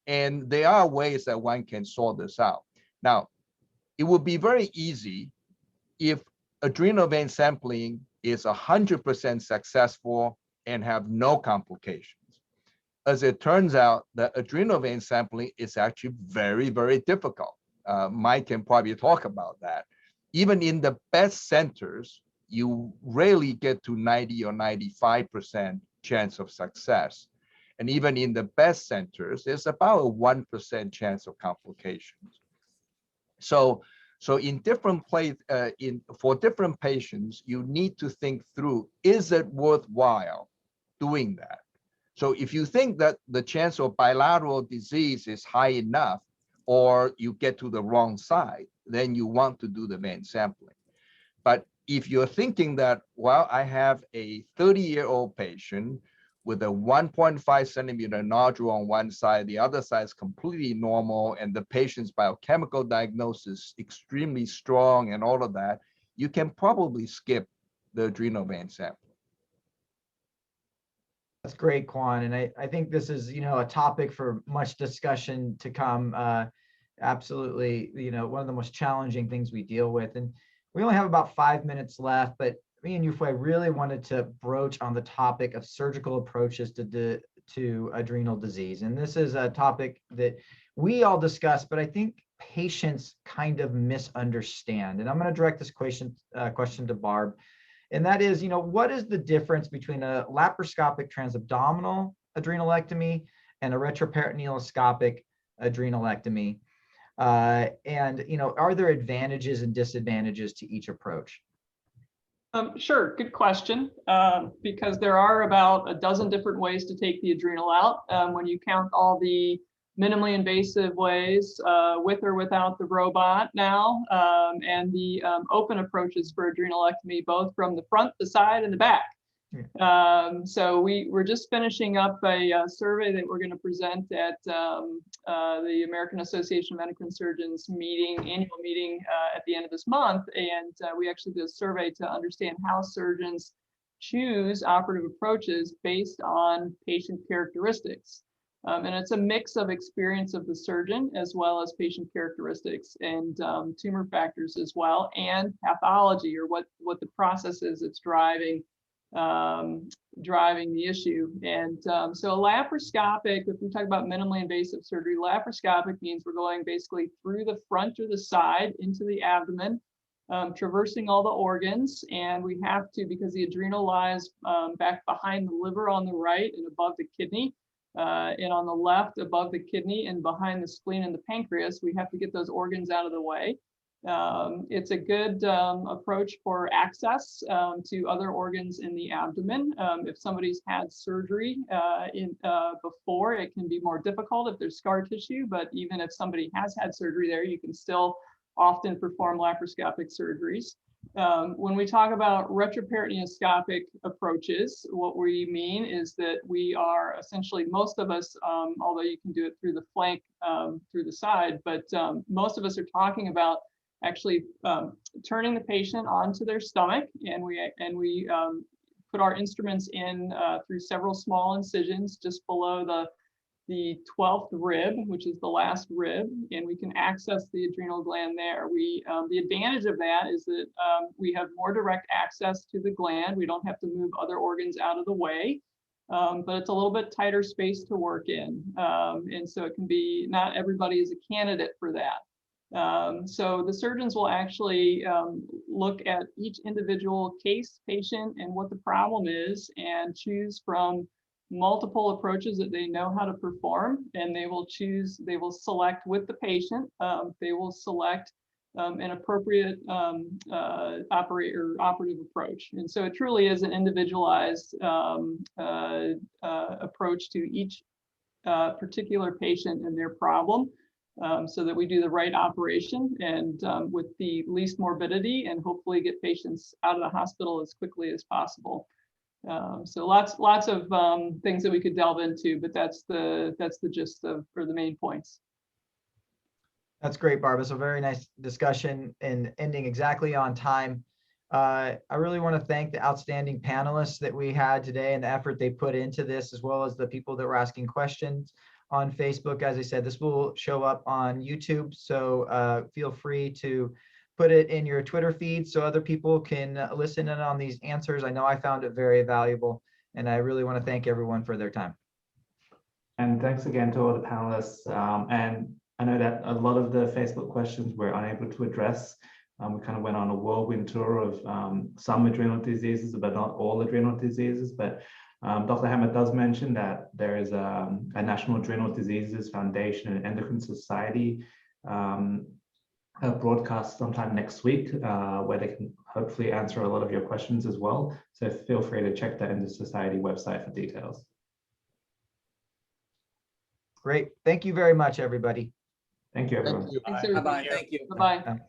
And there are ways that one can sort this out. Now, it would be very easy if adrenal vein sampling is 100% successful and have no complications. As it turns out, the adrenal vein sampling is actually very, very difficult. Mike can probably talk about that. Even in the best centers, you rarely get to 90 or 95% chance of success. And even in the best centers, there's about a 1% chance of complications. So in different for different patients, you need to think through, is it worthwhile doing that? So if you think that the chance of bilateral disease is high enough, or you get to the wrong side, then you want to do the vein sampling. But if you're thinking that, well, I have a 30-year-old patient with a 1.5 centimeter nodule on one side, the other side is completely normal, and the patient's biochemical diagnosis extremely strong and all of that, you can probably skip the adrenal vein sampling. That's great, Quan. And I think this is, a topic for much discussion to come. Absolutely, one of the most challenging things we deal with. And we only have about 5 minutes left, but me and Yufei really wanted to broach on the topic of surgical approaches to adrenal disease. And this is a topic that we all discuss, but I think patients kind of misunderstand. And I'm going to direct this question to Barb. And that is, what is the difference between a laparoscopic transabdominal adrenalectomy and a retroperitoneal adrenalectomy? And, are there advantages and disadvantages to each approach? Sure, good question, because there are about a dozen different ways to take the adrenal out. When you count all the minimally invasive ways, with or without the robot now, and the open approaches for adrenalectomy, both from the front, the side, and the back. So we're just finishing up a survey that we're going to present at the American Association of Endocrine Surgeons annual meeting at the end of this month. And we actually did a survey to understand how surgeons choose operative approaches based on patient characteristics. And it's a mix of experience of the surgeon as well as patient characteristics and tumor factors as well, and pathology, or what the process is that's driving the issue. And so a laparoscopic, if we talk about minimally invasive surgery, laparoscopic means we're going basically through the front or the side into the abdomen, traversing all the organs. And we have to, because the adrenal lies back behind the liver on the right and above the kidney, and on the left above the kidney and behind the spleen and the pancreas, we have to get those organs out of the way. It's a good approach for access to other organs in the abdomen. If somebody's had surgery before, it can be more difficult if there's scar tissue, but even if somebody has had surgery there, you can still often perform laparoscopic surgeries. When we talk about retroperitoneoscopic approaches, what we mean is that we are essentially, most of us, although you can do it through the flank, through the side, but most of us are talking about actually turning the patient onto their stomach, and we put our instruments in through several small incisions just below the 12th rib, which is the last rib, and we can access the adrenal gland there. The advantage of that is that we have more direct access to the gland. We don't have to move other organs out of the way, but it's a little bit tighter space to work in. And so it can be, not everybody is a candidate for that. So the surgeons will actually look at each individual patient and what the problem is, and choose from multiple approaches that they know how to perform, and they will select with the patient, they will select an appropriate operative approach. And so it truly is an individualized approach to each particular patient and their problem, so that we do the right operation and with the least morbidity, and hopefully get patients out of the hospital as quickly as possible. So lots of things that we could delve into, but that's the gist of, or the main points. That's great, Barbara. So very nice discussion and ending exactly on time. I really want to thank the outstanding panelists that we had today and the effort they put into this, as well as the people that were asking questions on Facebook. As I said, this will show up on YouTube, so feel free to put it in your Twitter feed so other people can listen in on these answers. I know I found it very valuable, and I really want to thank everyone for their time. And thanks again to all the panelists. And I know that a lot of the Facebook questions we're unable to address. We kind of went on a whirlwind tour of some adrenal diseases, but not all adrenal diseases. But Dr. Hammer does mention that there is a National Adrenal Diseases Foundation and Endocrine Society broadcast sometime next week, where they can hopefully answer a lot of your questions as well. So feel free to check that in the society website for details. Great. Thank you very much, everybody. Thank you, everyone. Thank you. Thanks, everybody. Bye-bye. Thank you. Bye-bye.